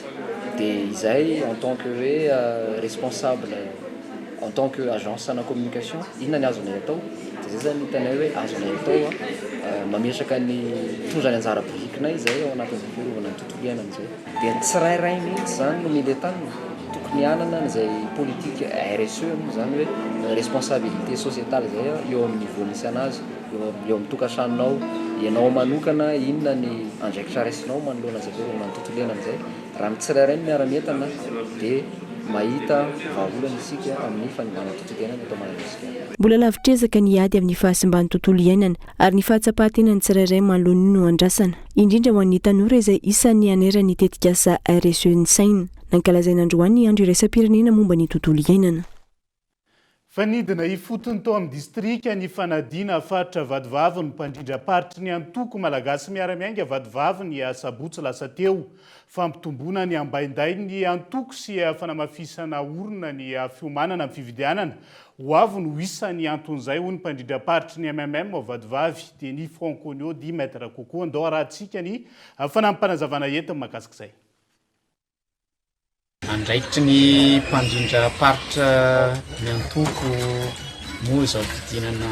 Speaker 10: Dia izay en tant que hoe responsable en tant que agence na communication inona ny azonay atao dia zay zany hitanay hoe azonay atao mametraka ny tondra ny anjara borikinay izay ao anatin'izay fiarovana ny tontolo iainana izay. Dia ny tsirairay mihitsy zany no mila tanina tokony hanana izay politique RSE zany hoe responsabilité sociétale izay eo amin'ny niveau misy anazy eo amin'ny tokantranonao ianao manokana inona ny andraikitra raisinao manoloana izay fiarovana ny tontolo iainana izay. Raha ny tsirairay no miara-mientana dia mahita vahaolana isika amin'ny fanovana tontolo iainana eto Madagasikara.
Speaker 8: Mbola lavitrezaka ny ady amin'ny fahasimban'ny tontolo iainana ary ny fahatsapahan-tenany tsirairay manoloany no andrasana indrindra ho an'ny tanora izay isan'ny anerany tetika asa RSE ny saina nankalazaina androany ny andro iraisam-pirenena momba ny tontolo iainana.
Speaker 4: Fanidina ifotony tao amin'ny distrika ny fanadina faritra vadivavy ny mpandrindra paritry ny antoko malagasy miara-miainga vadivavy ny sabotsy lasa teo fampitomboana ny ambainday ny antoko sy fanamafisana orona ny fiomanana amin'ny fividianana ho avy no isan'ny anton'izay ho ny mpandrindra paritry ny MMM vadivavy dia ny Franconio 10 mètres kokoa andao rahantsika ny fanampanazavana entiny mahakasika izay.
Speaker 6: Andraikitry ny mpandrindra paritra ny antoko moa izao fidinana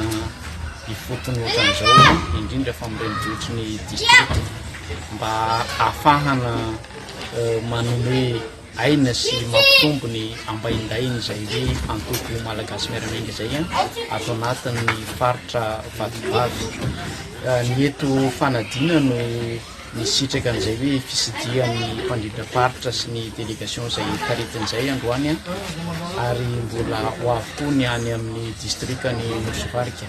Speaker 6: ifotony ohatran'izao indrindra fa mirenivohitry ny district mba ahafahana manome aina sy mampitombo ny ambaindainy izay hoe antoko malagasy miara-miainga izay ato anatin'ny faritra vadivavy. Ny eto fanadina no nisitraka an'izay hoe fisidian'ny mpandrindra paritra sy ny délégation izay taritin'izay androany ary mbola ho avy koa ny any amin'ny distrikany Mosivarika.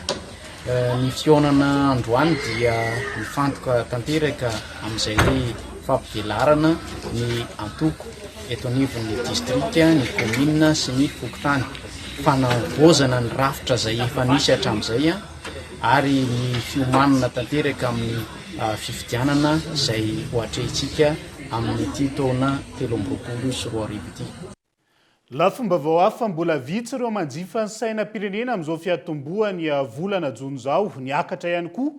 Speaker 6: Ny fionana androany dia mifantoka tanteraka amin'izay hoe fampivelarana ny antoko eto anivon'ny distrika, ny commune sy ny fokotany, fanavozana ny rafitra izay efa nisy hatramin'izay ary ny fiomanana tanteraka amin'ny fifidianana izay hoatrehintsika amin'ity taona 2024 ity.
Speaker 4: Lafomba vao hafa mbola vitsy ireo manjifa ny sainam-pirenena amin'izao fiatomboany volana Jona izao niakatra ihany koa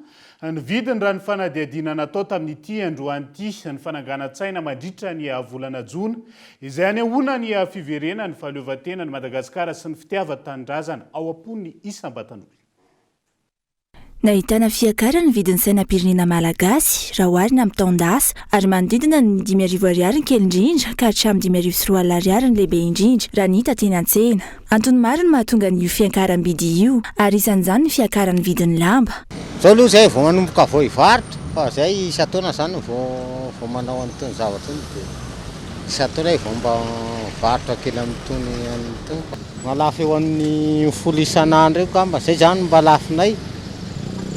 Speaker 4: ny vidiny raha ny fanadihadiana natao tamin'ity androany ity ny fananganan-tsaina mandritra ny volana Jona izay anehoana ny fiverenany fahaleovantenany Madagasikara sy ny fitiavan-tanindrazana ao am-pony isam-batan'olona.
Speaker 1: Nahitana fiakarana ny vidin'ny sainam-pirenena malagasy raha oharina amin'ny taon-dasa ary manodidina ny 5,000 ariary ny kely indrindra ka hatramin'ny 5,400 ariary ny lehibe indrindra raha ny hita teny an-tsena. Antony maro no mahatonga ny fiakaram-bidy io ary isan'izany ny fiakaran'ny vidin'ny lamba.
Speaker 22: Zao aloha zay vao manomboka vao hivarotra fa zay isataona zany vao manao an'itony zavatra iny dia isataona vao mba varotra kely amin'itony an'itony. Malafy eo amin'ny 10 isan'andro eo kamba zay zany mba lafinay.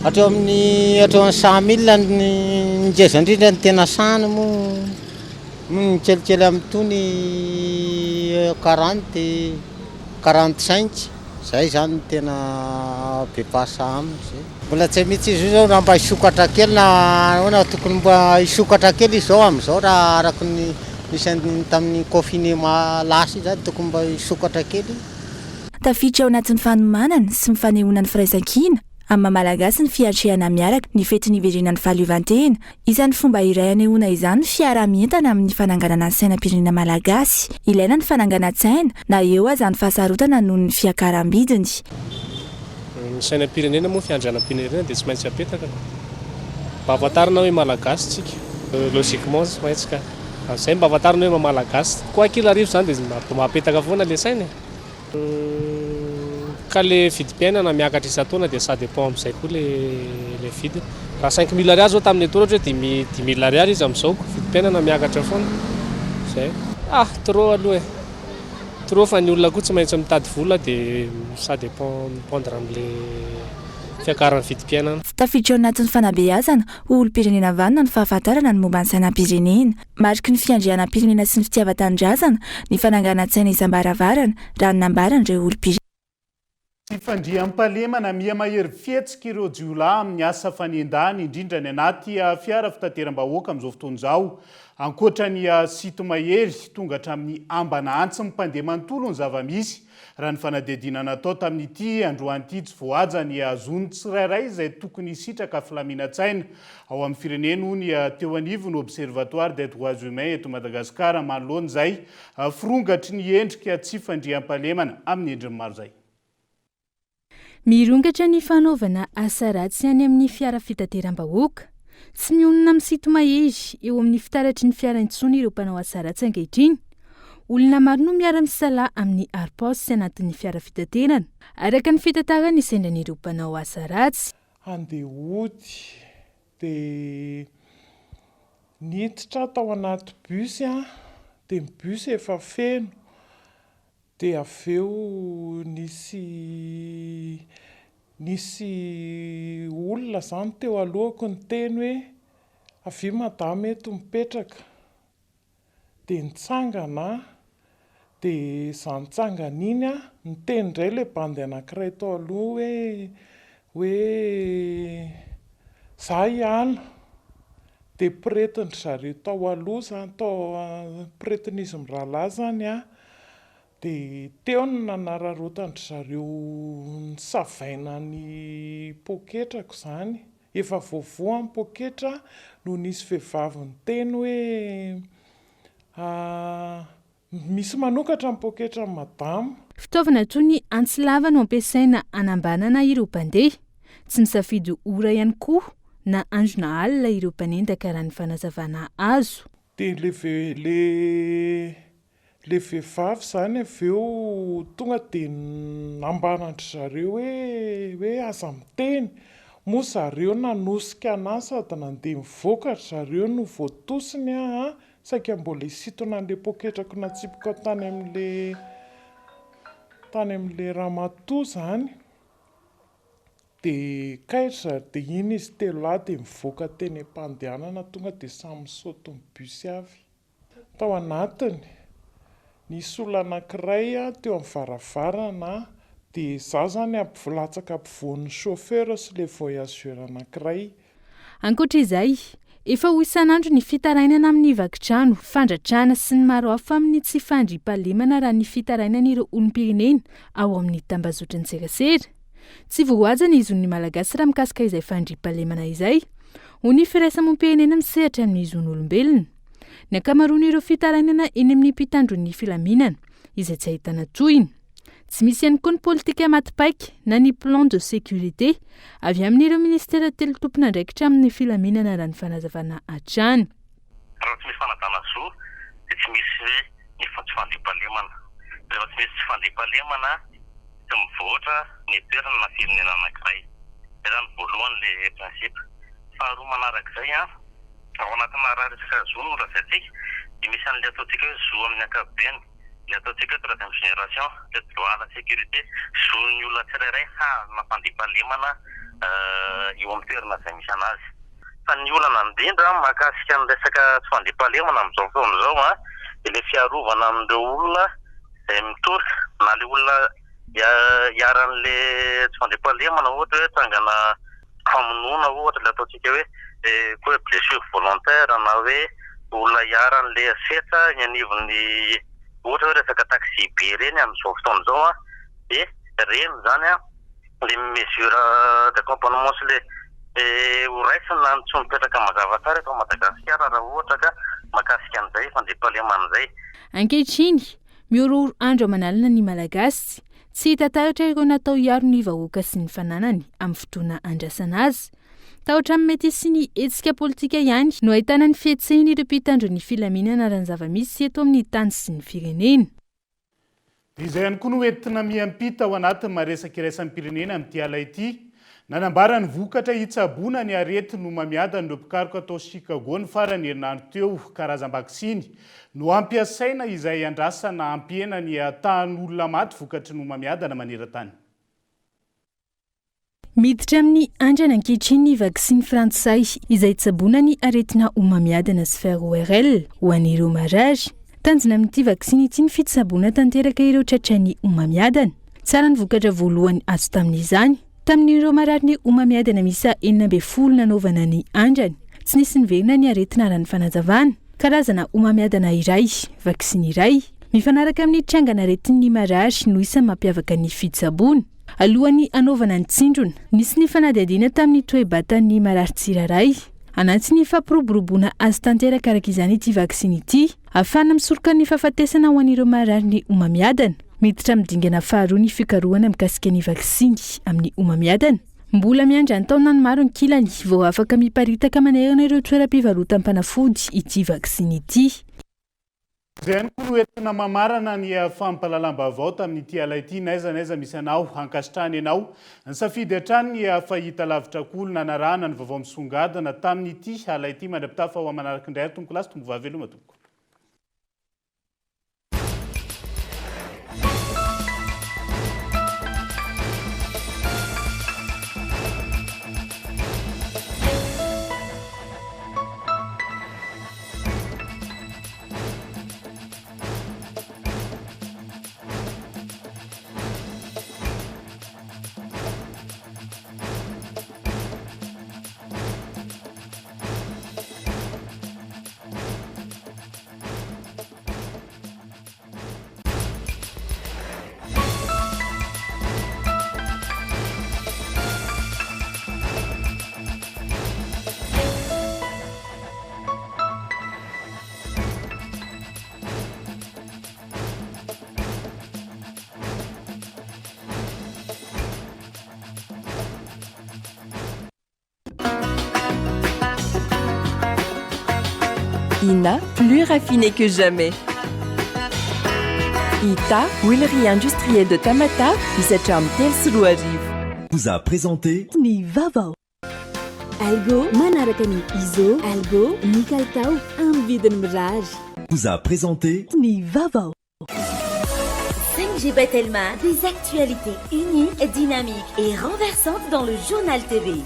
Speaker 22: Hatreo amin'ny 100,000 ny ngeza indrindra ny tena sany moa mikelikely amin'itony 40-45 zay zany ny tena be pasa aminy zay. Mbola tsy mitsy izy zao raha mba hisokatra kely na tokony mba hisokatra kely izy zao amin'izao raha araka ny nisy tamin'ny confinement lasa zany tokony mba hisokatra kely.
Speaker 1: Tafiditra ao anatin'ny fanomanana sy mifanehoana ny firaisan-kina amin'ny mamalagasy ny fiatrehana miaraka ny fety niverenan'ny fahaleovantena. Isan'ny fomba iray anehoana izany fiara-mientana amin'ny fananganana ny sainam-pirenena malagasy. Ilaina ny fananganan-tsaina na eo aza ny fahasarotana noho ny fiakaram-bidiny.
Speaker 7: Ny sainam-pirenena moa fiandrianam-pirenena dia tsy maintsy apetaka. Mba afantarana hoe malagasy tsika. Logiquement tsy maintsy ka. Zay mba afantarana hoe malagasy. Koa kila arivo zany dia mapetaka foana le saina. Ka le vidim-piainana miakatra isan-taona dia ça dépend amin'izay koa le vidy. Raha 5 000 ariary zao tamin'ny etoana ohatra hoe 10 000 ariary izy amin'izao vidim-piainana miakatra foana. Zay. Trop aloha e. Trop fa ny olona koa tsy maintsy mitady vola dia ça dépend mipondra amin'le fiakaran'ny vidim-piainana.
Speaker 1: Tafiditra ao anatin'ny fanabeazana olom-pirenena vanina ny fahafantarana ny momba ny sainam-pirenena. Mariky ny fiandrianam-pirenena sy ny fitiavan-tanindrazana ny fananganan-tsaina isam-baravarana raha ny nambaran'ireo olom-pirenena.
Speaker 4: Tsy fandriam-pahalemana miha-mahery fihetsika ireo jiolahy amin'ny asa fanendahana indrindra ny anaty fiara fitateram-bahoaka amin'izao fotoana izao. Ankoatra ny sito mahery tonga hatramin'ny ambana antsy ny mpandeha manontolo ny zava-misy raha ny fanadihadiana natao tamin'ity androany tsy voaja ny zony tsirairay izay tokony sitraka filaminantsaina ao amin'ny firenena hoy ny teo anivony observatoire des droits humains eto Madagasikara manoloana izay firongatry ny endrika tsy fandriam-pahalemana amin'ny endriny maro izay.
Speaker 9: Mirongatra ny fanaovana asa ratsy any amin'ny fiara fitateram-bahoaka. Tsy mionona amin'ny sito mahery eo amin'ny fitaratry ny fiara intsony ireo mpanao asa ratsy ankehitriny. Olona maro no miara-misalahy amin'ny arpaos sy anatin'ny fiara fitaterana. Araka ny fitantarana ny sendran'ireo mpanao asa ratsy.
Speaker 11: Andehody dia niditra tao anaty busy dia ny bus efa feno. Dia avy eo nisy olona zany teo alohako ny teny hoe avy madama eto mipetraka. Dia nitsangana dia izany tsangana iny ny teny indray ilay bandy anankiray tao aloha hoe za ihany. Dia piretin-dry zareo tao aloha zany tao piretin'izy mirahalahy zany dia teo no nanararotandry zareo ny savaina ny poketrako zany. Efa voavoa ny poketra no nisy vehivavy ny teny hoe misy manokatra ny poketra ny madama.
Speaker 9: Fitaovana toy ny antsilava no ampiasaina anambanana ireo mpandeha. Tsy misafidy ora ihany koa na andro na alina ireo mpanendaka raha ny fanazavana azo.
Speaker 11: Dia le vehivavy zany avy eo tonga dia nambanandry zareo hoe aza miteny. Moa zareo nanosika anazy sady nandeha mivoakatra zareo no voatosiny saika mbola hisintona an'ilay poketrako natsipika tany amin'ilay ramatoa zany. Dia kaitra dia iny izy telo lahy dia mivoaka teny am-pandehanana tonga dia samy misaoty ny bus avy. Tao anatiny nisy olona anankiray teo amin'ny varavarana dia za zany latsaka ampovoan'ny chauffeur sy ilay voyageur anankiray.
Speaker 9: Ankoatra izay, efa ho isan'andro ny fitarainana amin'ny vakitrano, fandratrana sy ny maro hafa amin'ny tsy fandriam-pahalemana raha ny fitarainan'ireo olom-pirenena ao amin'ny tambazotry ny serasera. Tsy voaja ny izon'ny malagasy raha mikasika izay fandriam-pahalemana izay. Ho ny firaisamonim-pirenena misehatra amin'ny izon'olombelona. Ny ankamaroan'ireo fitarainana eny amin'ny mpitandron'ny filaminana izay tsy ahitana tohiny. Tsy misy ihany koa ny politika matipaika na ny plan de sécurité avy amin'ireo ministera telo tompona andraikitra amin'ny filaminana raha ny fanazavana hatrany.
Speaker 12: Raha tsy misy fanadana zo dia tsy misy ny fandriam-pahalemana. Rehefa tsy misy fandriam-pahalemana tsy mivoatra ny toerana na firenena anankiray. Izany voalohany ilay prinsipa. Faharoa manarak'izay ao anatina resaka zo no lazaintsika dia misy an'ilay ataontsika hoe zo amin'ny ankapobeny. Ilay ataontsika hoe troisième génération, le droit à la sécurité, zo ny olona tsirairay hazona fandriam-pahalemana eo amin'ny toerana izay misy anazy. Fa ny olana indrindra mahakasika ny resaka tsy fandriam-pahalemana amin'izao fotoana izao dia ilay fiarovana amin'ireo olona izay mitoroka na ilay olona iaran'ilay tsy fandriam-pahalemana ohatra hoe tsangana famonoana ohatra ilay ataontsika hoe koa blessure volontaire na hoe olona iaran'ilay aseta ny anivon'ny ohatra hoe resaka taxi be ireny amin'izao fotoana izao dia reny zany le mesure de accompagnement le horaisina ny tsy mipetraka mazava tsara eto Madagasikara raha ohatra ka mahakasika an'izay fandriam-pahalemana izay.
Speaker 9: Ankehitriny miorooro andro amanalina ny malagasy tsy hita taratra ireo natao hiaro ny vahoaka sy ny fananany amin'ny fotoana andrasana azy. Tahotra amin'ny mety sy ny hetsika politika ihany no ahitana ny fihetsehany ireo mpitandro ny filaminana raha ny zava-misy eto amin'ny tany sy ny firenena.
Speaker 4: Izay ihany koa no entina miampita ao anatin'ny maresaka iraisan'ny pirenena amin'ity ala ity. Nanambara ny vokatra hitsabona ny arety no mamiadana ireo mpikaroka atao Chicago ny farany herinandro teo karazam-bakisiny no ampiasaina izay andrasana ampiena ny atahan'olona maty vokatry no mamiadana maneran-tany.
Speaker 9: Miditra amin'ny andrana ankehitriny ny vaksiny frantsay izay hitsabona ny aretina ho mamiadana sy faire ORL ho an'ireo marary. Tanjona amin'ity vaksiny ity ny fitsaboana tanteraka ireo tratrany ho mamiadana. Tsara ny vokatra voalohany azo tamin'izany. Tamin'ireo marary ny ho mamiadana misa 90 nanaovana ny andrany. Tsy nisy niverina ny aretina raha ny fanazavana. Karazana ho mamiadana iray, vaksiny iray. Mifanaraka amin'ny trangana aretin'ny marary no isa mampiavaka ny fitsaboana. Alohan'ny anaovana ny tsindrona, nisy ny fanadihadiana tamin'ny toe-batan'ny marary tsiraray. Anaty ny fampiroboroboana azo tanteraka araka izany ity vaksiny ity, ahafahana misoroka ny fahafatesana ho an'ireo marary ny ho mamiadana. Miditra midingana faharoa ny fikarohana mikasika ny vaksiny amin'ny ho mamiadana. Mbola miandry ny taona ny maro ny kilany vao afaka miparitaka manerana ireo toeram-pivarotam-panafody ity vaksiny ity.
Speaker 4: Izay ihany koa no entina mamarana ny fampahalalam-baovao tamin'ity ala ity naiza misy anao hankasitrahany ianao. Ny safidy hatrany ny fahita lavitra kolona nanarahana ny vaovao misongadina tamin'ity ala ity mandra-pitafa ho manaraka indray tompo lasy tombo vaveloma tompoko.
Speaker 3: INA, plus raffiné que jamais. ITA, huilerie industrielle de Tamata, Isacham Telsruariv.
Speaker 13: Vous a présenté
Speaker 3: Ni Vavao.
Speaker 14: Algo, Manarakani Iso, Algo, Nikaltao, un vide mirage.
Speaker 13: Vous a présenté
Speaker 3: Ni Vavao.
Speaker 14: 5G Batelma, des actualités uniques, dynamiques et renversantes dans le journal TV.